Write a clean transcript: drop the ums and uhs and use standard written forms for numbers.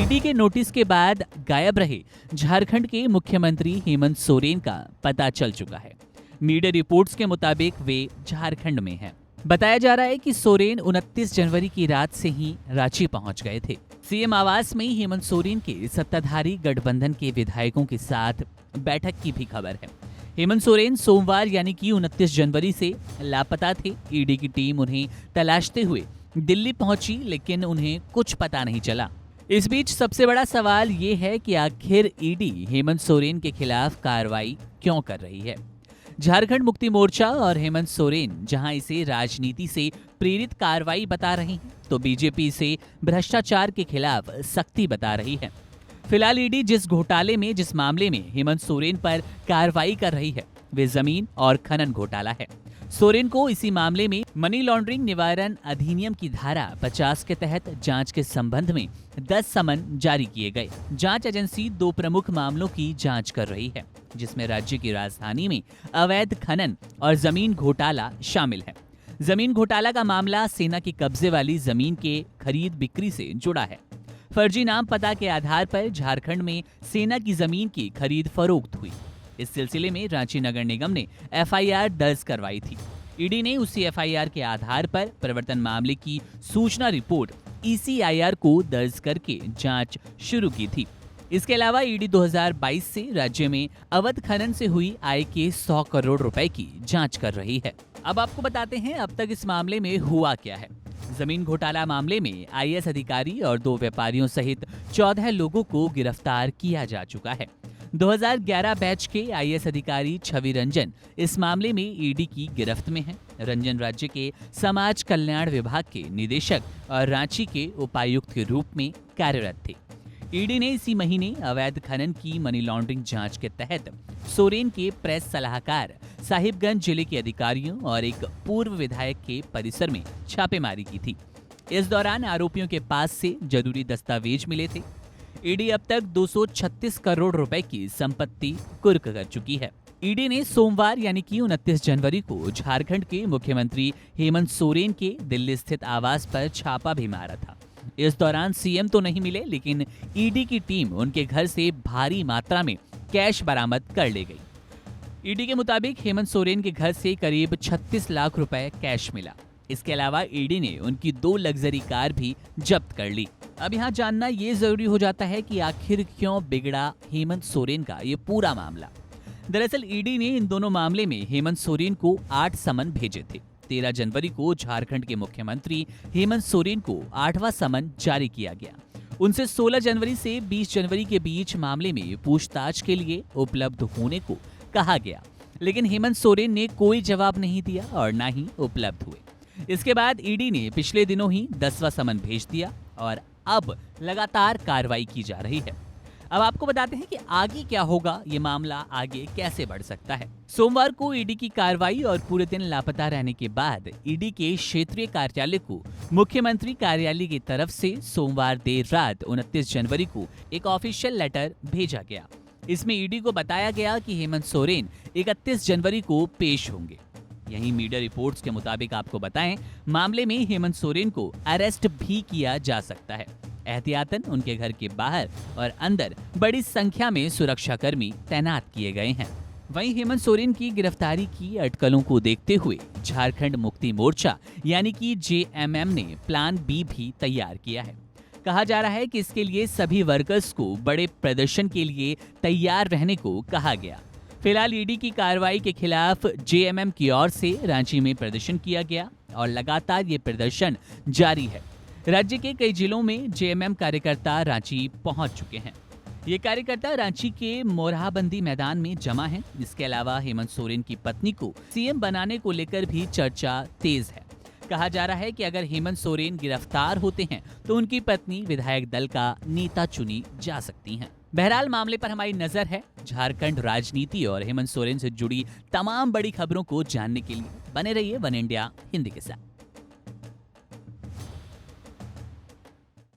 ED के notice के बाद गायब रहे झारखंड के मुख्यमंत्री हेमंत सोरेन का पता चल चुका है। मीडिया रिपोर्ट्स के मुताबिक वे झारखंड में हैं। बताया जा रहा है कि सोरेन 29 जनवरी की रात से ही रांची पहुंच गए थे। सीएम आवास में हेमंत सोरेन के सत्ताधारी गठबंधन के विधायकों के साथ बैठक की भी खबर है। हेमंत सोरेन सोमवार यानी कि 29 जनवरी से लापता थे। ईडी की टीम उन्हें तलाशते हुए दिल्ली पहुंची, लेकिन उन्हें कुछ पता नहीं चला। इस बीच सबसे बड़ा सवाल ये है कि आखिर ईडी हेमंत सोरेन के खिलाफ कार्रवाई क्यों कर रही है। झारखंड मुक्ति मोर्चा और हेमंत सोरेन जहां इसे राजनीति से प्रेरित कार्रवाई बता रही हैं, तो बीजेपी इसे भ्रष्टाचार के खिलाफ सख्ती बता रही है। फिलहाल ईडी जिस मामले में हेमंत सोरेन पर कार्रवाई कर रही है, वे जमीन और खनन घोटाला है। सोरेन को इसी मामले में मनी लॉन्ड्रिंग निवारण अधिनियम की धारा 50 के तहत जांच के संबंध में 10 समन जारी किए गए। जांच एजेंसी 2 प्रमुख मामलों की जांच कर रही है, जिसमें राज्य की राजधानी में अवैध खनन और जमीन घोटाला शामिल है। जमीन घोटाला का मामला सेना के कब्जे वाली जमीन के खरीद बिक्री से जुड़ा है। फर्जी नाम पता के आधार पर झारखंड में सेना की जमीन की खरीद फरोख्त हुई। इस सिलसिले में रांची नगर निगम ने एफआईआर दर्ज करवाई थी। ईडी ने उसी एफआईआर के आधार पर प्रवर्तन मामले की सूचना रिपोर्ट ईसीआईआर को दर्ज करके जांच शुरू की थी। इसके अलावा ईडी 2022 से राज्य में अवैध खनन से हुई आय के 100 करोड़ रुपए की जांच कर रही है। अब आपको बताते हैं अब तक इस मामले में हुआ क्या है। जमीन घोटाला मामले में आईएएस अधिकारी और 2 व्यापारियों सहित 14 लोगों को गिरफ्तार किया जा चुका है। 2011 बैच के आईएएस अधिकारी छवि रंजन इस मामले में ईडी की गिरफ्त में हैं। रंजन राज्य के समाज कल्याण विभाग के निदेशक और रांची के उपायुक्त के रूप में कार्यरत थे। ईडी ने इसी महीने अवैध खनन की मनी लॉन्ड्रिंग जांच के तहत सोरेन के प्रेस सलाहकार, साहिबगंज जिले के अधिकारियों और एक पूर्व विधायक के परिसर में छापेमारी की थी। इस दौरान आरोपियों के पास से जरूरी दस्तावेज मिले थे। ईडी अब तक 236 करोड़ रुपए की संपत्ति कुर्क कर चुकी है। ईडी ने सोमवार यानी कि 29 जनवरी को झारखंड के मुख्यमंत्री हेमंत सोरेन के दिल्ली स्थित आवास पर छापा भी मारा था। इस दौरान सीएम तो नहीं मिले, लेकिन ईडी की टीम उनके घर से भारी मात्रा में कैश बरामद कर ले गई। ईडी के मुताबिक हेमंत सोरेन के घर से करीब 36 लाख रुपए कैश मिला। इसके अलावा ईडी ने उनकी 2 लग्जरी कार भी जब्त कर ली। अब यहाँ जानना ये जरूरी हो जाता है कि आखिर क्यों बिगड़ा हेमंत सोरेन का ये पूरा मामला। दरअसल ईडी ने इन दोनों मामले में हेमंत सोरेन को 8 समन भेजे थे। 13 जनवरी को झारखंड के मुख्यमंत्री हेमंत सोरेन को 8वां समन जारी किया गया। उनसे 16 जनवरी से 20 जनवरी के बीच मामले में पूछताछ के लिए उपलब्ध होने को कहा गया, लेकिन हेमंत सोरेन ने कोई जवाब नहीं दिया और न ही उपलब्ध हुए। इसके बाद ईडी ने पिछले दिनों ही 10वां समन भेज दिया और अब लगातार कार्रवाई की जा रही है। अब आपको बताते हैं कि आगे क्या होगा, ये मामला आगे कैसे बढ़ सकता है। सोमवार को ईडी की कार्रवाई और पूरे दिन लापता रहने के बाद ईडी के क्षेत्रीय कार्यालय को मुख्यमंत्री कार्यालय की तरफ से सोमवार देर रात 29 जनवरी को एक ऑफिशियल लेटर भेजा गया। इसमें ईडी को बताया गया कि हेमंत सोरेन 31 जनवरी को पेश होंगे। यही मीडिया रिपोर्ट्स के मुताबिक आपको बताएं, मामले में हेमंत सोरेन को अरेस्ट भी किया जा सकता है। एहतियातन उनके घर के बाहर और अंदर बड़ी संख्या में सुरक्षाकर्मी तैनात किए गए हैं। वहीं हेमंत सोरेन की गिरफ्तारी की अटकलों को देखते हुए झारखंड मुक्ति मोर्चा यानी कि जेएमएम ने प्लान बी भी तैयार किया है। कहा जा रहा है कि इसके लिए सभी वर्कर्स को बड़े प्रदर्शन के लिए तैयार रहने को कहा गया। फिलहाल ईडी की कार्रवाई के खिलाफ जेएमएम की ओर से रांची में प्रदर्शन किया गया और लगातार ये प्रदर्शन जारी है। राज्य के कई जिलों में जेएमएम कार्यकर्ता रांची पहुंच चुके हैं। ये कार्यकर्ता रांची के मोरहाबंदी मैदान में जमा हैं। इसके अलावा हेमंत सोरेन की पत्नी को सीएम बनाने को लेकर भी चर्चा तेज है। कहा जा रहा है कि अगर हेमंत सोरेन गिरफ्तार होते हैं तो उनकी पत्नी विधायक दल का नेता चुनी जा सकती हैं। बहरहाल मामले पर हमारी नजर है। झारखंड राजनीति और हेमंत सोरेन से जुड़ी तमाम बड़ी खबरों को जानने के लिए बने रहिए वन इंडिया हिंदी के साथ।